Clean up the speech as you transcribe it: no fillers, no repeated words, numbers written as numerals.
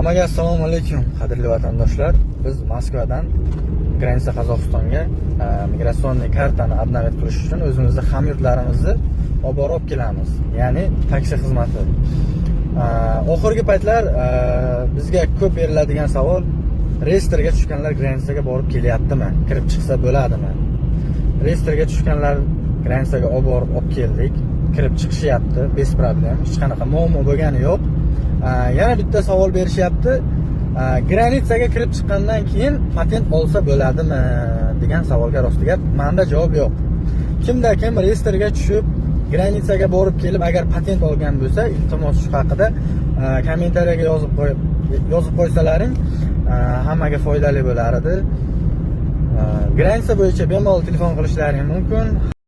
Hammaga assalomu alaykum, qadrli vatandoshlar. Biz Moskvadan Granitsa Qozog'istonga migratsionniy kartani obnovit qilish uchun o'zimizni hamyurtlarimizni olib borib kelamiz. Ya'ni taksi xizmati. Oxirgi paytlar bizga ko'p beriladigan savol, reyestrga tushganlar Granitsaga borib kelyaptimi? Kirib chiqsa bo'ladimi? Reyestrga tushganlar Granitsaga olib borib keldik. Kirib chiqishyapti, bez problem. Hech qanaqa muammo bo'lgani yo'q. Yana bitta savol berishyapti. Granitsaga kirib chiqqandan keyin patent olsa bo'ladimi degan savolga rosti gap menda javob yo'q. Kimda kim reyestrga tushib Granitsaga borib kelib agar patent olgan bo'lsa, iltimos shu haqida kommentariyaga yozib qo'ysalaring, hammaga foydali bo'lar edi. Granitsa bo'yicha bemalol telefon qilishlaring mumkin.